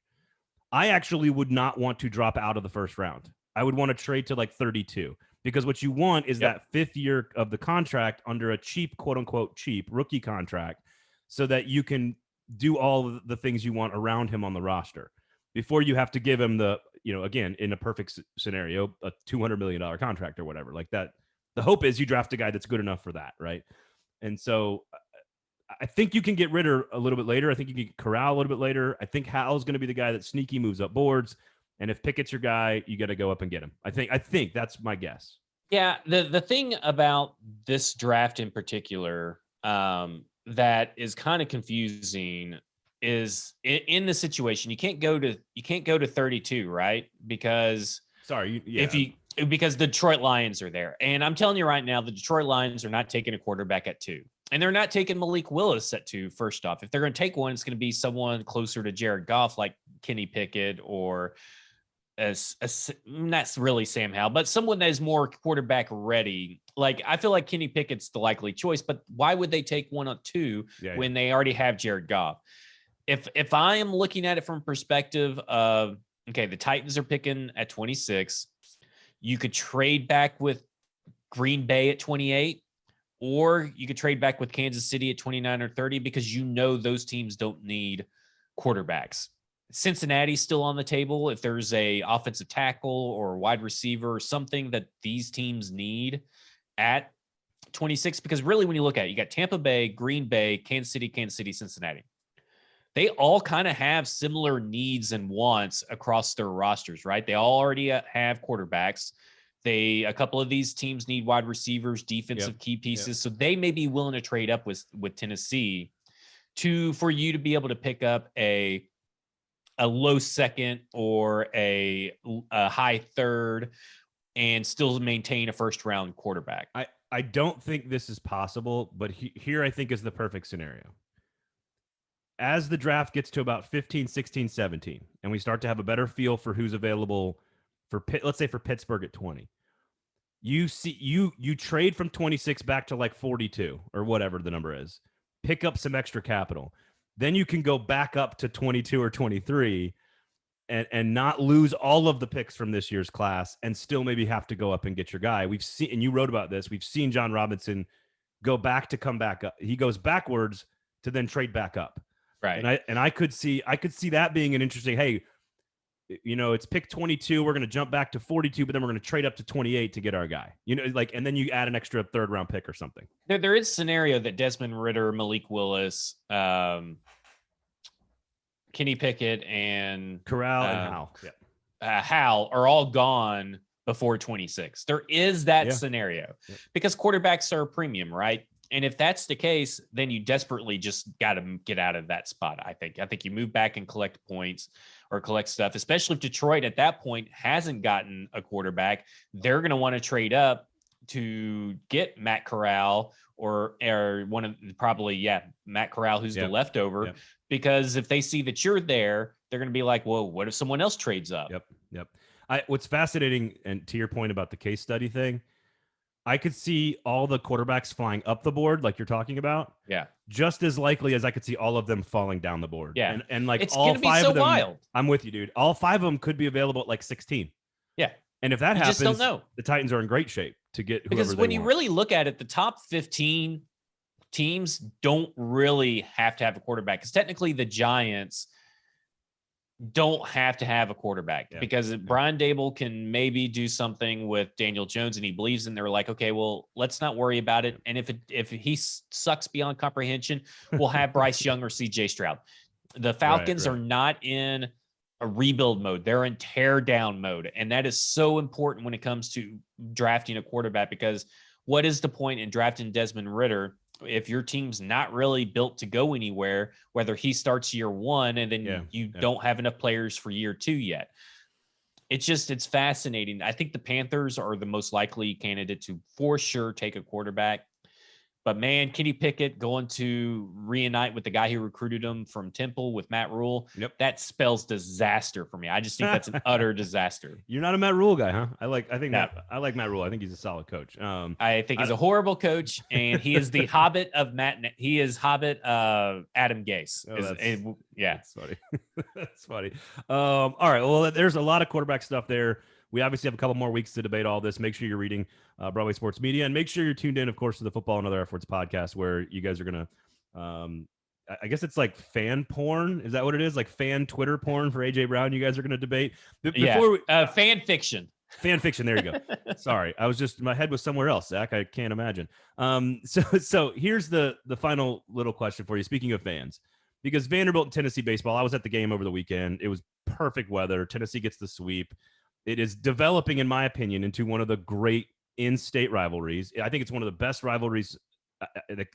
I actually would not want to drop out of the first round. I would want to trade to like 32 because what you want is that 5th year of the contract under a cheap, quote unquote, cheap rookie contract so that you can do all of the things you want around him on the roster before you have to give him the, again, in a perfect scenario, a $200 million contract or whatever like that. The hope is you draft a guy that's good enough for that. Right. And so I think you can get Ridder a little bit later. I think you can get Corral a little bit later. I think Howell's going to be the guy that sneaky moves up boards. And if Pickett's your guy, you got to go up and get him. I think that's my guess. Yeah. The thing about this draft in particular that is kind of confusing is in the situation, you can't go to 32, right? Because because the Detroit Lions are there. And I'm telling you right now, the Detroit Lions are not taking a quarterback at 2. And they're not taking Malik Willis at 2, first off. If they're going to take one, it's going to be someone closer to Jared Goff, like Kenny Pickett or not really Sam Howell, but someone that is more quarterback ready. Like, I feel like Kenny Pickett's the likely choice, but why would they take one at 2 when they already have Jared Goff? If I am looking at it from perspective of, okay, the Titans are picking at 26, you could trade back with Green Bay at 28, or you could trade back with Kansas City at 29 or 30 because those teams don't need quarterbacks. Cincinnati's still on the table if there's a offensive tackle or wide receiver or something that these teams need at 26. Because really, when you look at it, you got Tampa Bay, Green Bay, Kansas City, Cincinnati. They all kind of have similar needs and wants across their rosters, right? They all already have quarterbacks. A couple of these teams need wide receivers, defensive key pieces. So they may be willing to trade up with Tennessee for you to be able to pick up a low second or a high third and still maintain a first round quarterback. I don't think this is possible, but here I think is the perfect scenario. As the draft gets to about 15, 16, 17, and we start to have a better feel for who's available for let's say for Pittsburgh at 20, you trade from 26 back to like 42 or whatever the number is, pick up some extra capital. Then you can go back up to 22 or 23 and not lose all of the picks from this year's class and still maybe have to go up and get your guy. We've seen, and you wrote about this, we've seen Jon Robinson come back up. He goes backwards to then trade back up. Right. And I could see that being an interesting, hey, it's pick 22. We're going to jump back to 42, but then we're going to trade up to 28 to get our guy, and then you add an extra 3rd round pick or something. There is a scenario that Desmond Ridder, Malik Willis, Kenny Pickett, and Corral and Howell. Howell are all gone before 26. There is that scenario because quarterbacks are a premium, right? And if that's the case, then you desperately just got to get out of that spot. I think you move back and collect points or collect stuff, especially if Detroit at that point hasn't gotten a quarterback. They're going to want to trade up to get Matt Corral or Matt Corral, who's the leftover, because if they see that you're there, they're going to be like, whoa, what if someone else trades up? Yep. What's fascinating, and to your point about the case study thing, I could see all the quarterbacks flying up the board like you're talking about. Yeah. Just as likely as I could see all of them falling down the board. Yeah. And like it's all 5 of them. Wild. I'm with you, dude. All 5 of them could be available at like 16. Yeah. And if that happens, just don't know. The Titans are in great shape to get whoever because when you really look at it, the top 15 teams don't really have to have a quarterback. Because technically the Giants don't have to have a quarterback because Brian Dable can maybe do something with Daniel Jones and he believes in. They're like, okay, well, let's not worry about it. And if he sucks beyond comprehension, we'll have Bryce Young or CJ Stroud. The Falcons are not in a rebuild mode. They're in tear down mode. And that is so important when it comes to drafting a quarterback, because what is the point in drafting Desmond Ridder if your team's not really built to go anywhere, whether he starts year one and then you don't have enough players for year two yet? It's fascinating. I think the Panthers are the most likely candidate to for sure take a quarterback. But man, Kenny Pickett going to reunite with the guy who recruited him from Temple with Matt Rule. Yep. That spells disaster for me. I just think that's an utter disaster. You're not a Matt Rule guy, huh? I like Matt Rule. I think he's a solid coach. I think he's a horrible coach, and he is the Hobbit of He is Hobbit Adam Gase. That's funny. That's funny. All right. Well, there's a lot of quarterback stuff there. We obviously have a couple more weeks to debate all this. Make sure you're reading Broadway Sports Media, and make sure you're tuned in, of course, to the Football and Other Efforts podcast, where you guys are going to, I guess it's like fan porn. Is that what it is? Like fan Twitter porn for A.J. Brown you guys are going to debate? Fan fiction. Fan fiction. There you go. Sorry. My head was somewhere else, Zach. I can't imagine. So here's the final little question for you. Speaking of fans, because Vanderbilt and Tennessee baseball, I was at the game over the weekend. It was perfect weather. Tennessee gets the sweep. It is developing, in my opinion, into one of the great in-state rivalries. I think it's one of the best rivalries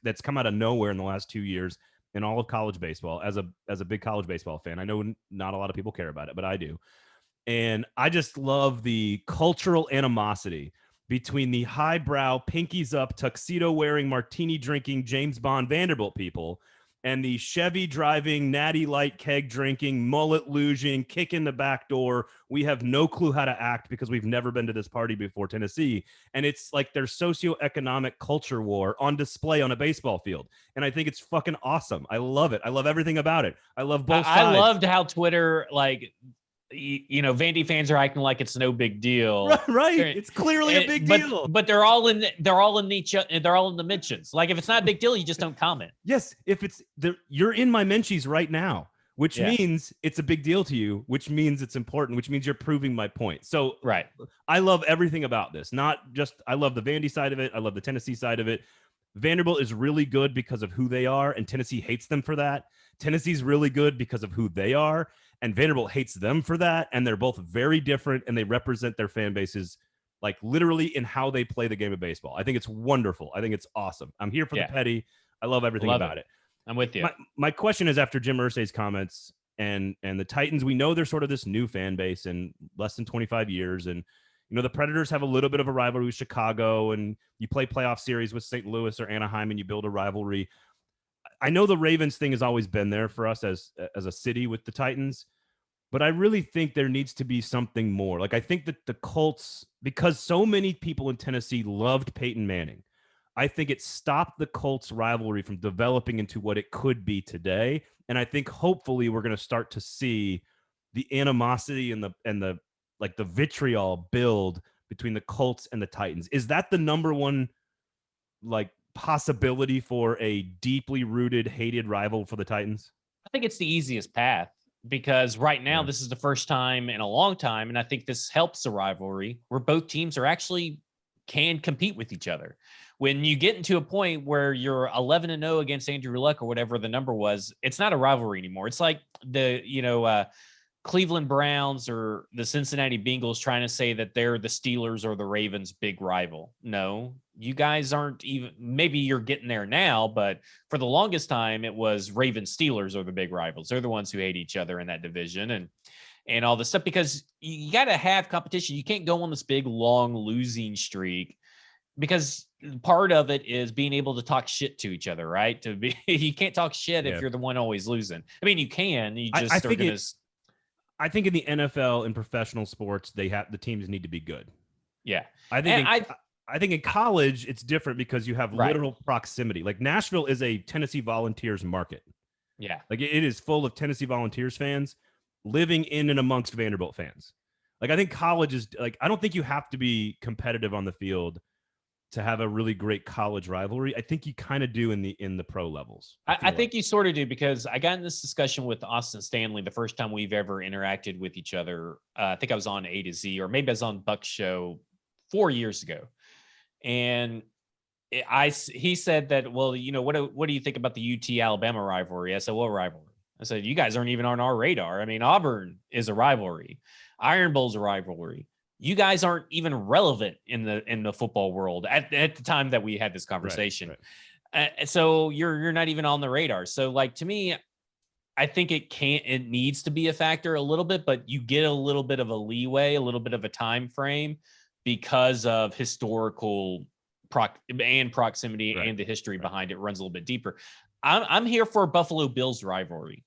that's come out of nowhere in the last 2 years in all of college baseball. As a big college baseball fan, I know not a lot of people care about it, but I do. And I just love the cultural animosity between the highbrow, pinkies up, tuxedo-wearing, martini-drinking James Bond Vanderbilt people and the Chevy driving, natty light keg drinking, mullet luging, kick in the back door. We have no clue how to act because we've never been to this party before, Tennessee. And it's like their socioeconomic culture war on display on a baseball field. And I think it's fucking awesome. I love it. I love everything about it. I love both sides. I loved how Twitter, Vandy fans are acting like it's no big deal. Right. It's clearly a big deal. But they're all in the mentions. Like if it's not a big deal, you just don't comment. Yes. If you're in my mentions right now, which means it's a big deal to you, which means it's important, which means you're proving my point. So right. I love everything about this. Not just, I love the Vandy side of it. I love the Tennessee side of it. Vanderbilt is really good because of who they are, and Tennessee hates them for that. Tennessee's really good because of who they are, and Vanderbilt hates them for that. And they're both very different, and they represent their fan bases like literally in how they play the game of baseball. I think it's wonderful. I think it's awesome. I'm here for the petty. I love everything about it. I'm with you. My question is, after Jim Irsay's comments and the Titans, we know they're sort of this new fan base in less than 25 years. And, the Predators have a little bit of a rivalry with Chicago, and you play playoff series with St. Louis or Anaheim, and you build a rivalry. I know the Ravens thing has always been there for us as a city with the Titans, but I really think there needs to be something more. Like, I think that the Colts, because so many people in Tennessee loved Peyton Manning, I think it stopped the Colts rivalry from developing into what it could be today. And I think hopefully we're going to start to see the animosity and the vitriol build between the Colts and the Titans. Is that the number one possibility for a deeply rooted, hated rival for the Titans? I think it's the easiest path, because right now this is the first time in a long time, and I think this helps the rivalry where both teams are actually can compete with each other. When you get into a point where you're 11-0 against Andrew Luck or whatever the number was, it's not a rivalry anymore. It's like the Cleveland Browns or the Cincinnati Bengals trying to say that they're the Steelers or the Ravens' big rival. No, you guys aren't even. Maybe you're getting there now, but for the longest time, it was Ravens Steelers are the big rivals. They're the ones who hate each other in that division and all this stuff, because you got to have competition. You can't go on this big long losing streak, because part of it is being able to talk shit to each other, right? You can't talk shit if you're the one always losing. I mean, you can. You just I think in the NFL and professional sports, the teams need to be good. Yeah. I think in college, it's different because you have literal proximity. Like Nashville is a Tennessee Volunteers market. Yeah. Like it is full of Tennessee Volunteers fans living in and amongst Vanderbilt fans. Like I think college is I don't think you have to be competitive on the field to have a really great college rivalry. I think you kind of do in the pro levels. I think you sort of do, because I got in this discussion with Austin Stanley the first time we've ever interacted with each other. I think I was on A to Z, or maybe I was on Buck's show 4 years ago. And he said that, well, what do you think about the UT Alabama rivalry? I said, what rivalry? I said, you guys aren't even on our radar. I mean, Auburn is a rivalry. Iron Bowl's a rivalry. You guys aren't even relevant in the football world at the time that we had this conversation. Right. So you're not even on the radar. So like, to me, I think it needs to be a factor a little bit, but you get a little bit of a leeway, a little bit of a time frame because of historical proximity and the history behind it runs a little bit deeper. I'm here for a Buffalo Bills rivalry.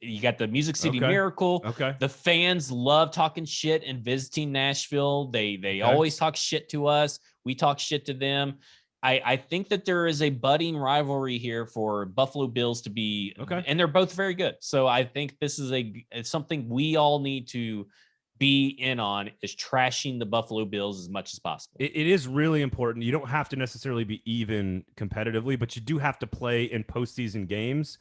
You got the Music City Miracle. Okay. The fans love talking shit and visiting Nashville. They always talk shit to us. We talk shit to them. I think that there is a budding rivalry here for Buffalo Bills to be, and they're both very good. So I think this is it's something we all need to be in on, is trashing the Buffalo Bills as much as possible. It is really important. You don't have to necessarily be even competitively, but you do have to play in postseason games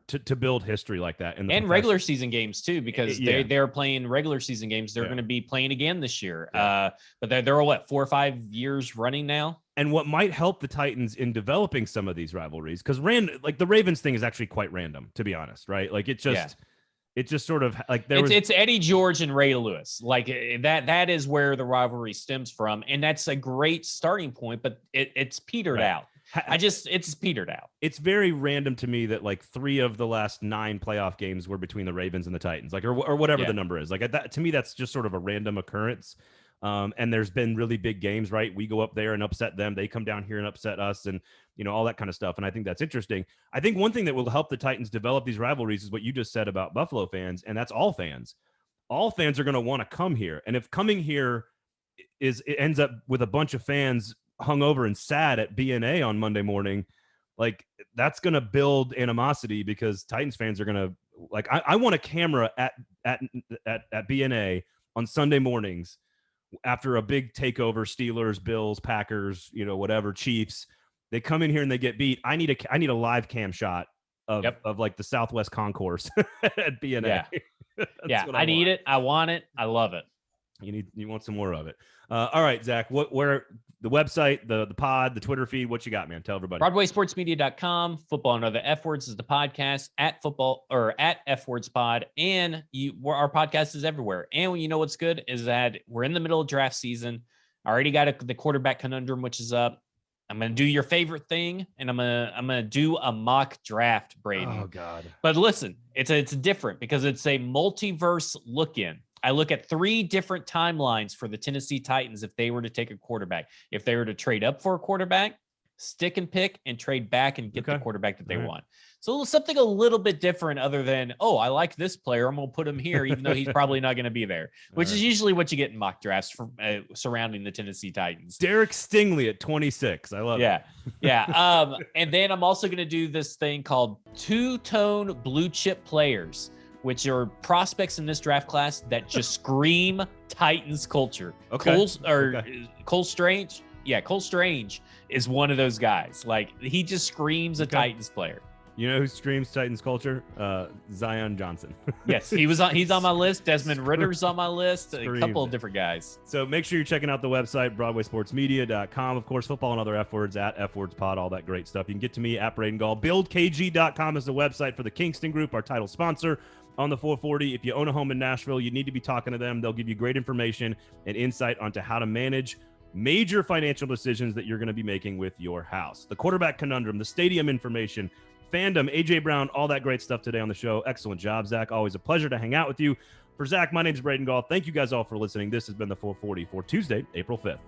to build history like that. And regular season games too, because they're playing regular season games. They're going to be playing again this year. But they're what, 4 or 5 years running now? And what might help the Titans in developing some of these rivalries, because like the Ravens thing is actually quite random, to be honest, right? Like it's just sort of like it's Eddie George and Ray Lewis. Like that is where the rivalry stems from. And that's a great starting point, but it's petered out. It's petered out. It's very random to me that like 3 of the last 9 playoff games were between the Ravens and the Titans, like, or whatever the number is. Like that, to me, that's just sort of a random occurrence. And there's been really big games, right? We go up there and upset them. They come down here and upset us, and all that kind of stuff. And I think that's interesting. I think one thing that will help the Titans develop these rivalries is what you just said about Buffalo fans, and that's all fans. All fans are going to want to come here, and if coming here it ends up with a bunch of fans hungover and sad at BNA on Monday morning, like that's going to build animosity, because Titans fans are going to like. I want a camera at BNA on Sunday mornings after a big takeover, Steelers, Bills, Packers, whatever, Chiefs. They come in here and they get beat. I need a live cam shot of like the Southwest Concourse at BNA. Yeah, I need it. I want it. I love it. You want some more of it. All right, Zach, where the website, the pod, the Twitter feed, what you got, man? Tell everybody. BroadwaySportsMedia.com. Football and Other F Words is the podcast, at football or at F Words Pod. And our podcast is everywhere. And what's good is that we're in the middle of draft season. I already got the quarterback conundrum, which is up. I'm going to do your favorite thing, and I'm going to do a mock draft, Braden. Oh God. But listen, it's different because it's a multiverse look in. I look at 3 different timelines for the Tennessee Titans if they were to take a quarterback. If they were to trade up for a quarterback, stick and pick, and trade back and get the quarterback that they want. So something a little bit different other than, I like this player, I'm going to put him here, even though he's probably not going to be there, which is usually what you get in mock drafts surrounding the Tennessee Titans. Derek Stingley at 26. I love it. Yeah. And then I'm also going to do this thing called two-tone blue chip players, which are prospects in this draft class that just scream Titans culture. Cole Strange. Yeah, Cole Strange is one of those guys. Like, he just screams a Titans player. You know who screams Titans culture? Zion Johnson. Yes, he's on my list. Desmond Ridder's on my list. A couple of different guys. So make sure you're checking out the website, BroadwaySportsMedia.com. Of course, Football and Other F Words at F Words Pod, all that great stuff. You can get to me at Braden Gall. BuildKG.com is the website for the Kingston Group, our title sponsor on the 440. If you own a home in Nashville, you need to be talking to them. They'll give you great information and insight onto how to manage major financial decisions that you're going to be making with your house. The quarterback conundrum, the stadium information, fandom, AJ Brown, all that great stuff today on the show. Excellent job, Zach. Always a pleasure to hang out with you. For Zach, my name's Braden Gall. Thank you guys all for listening. This has been the 440 for Tuesday, April 5th.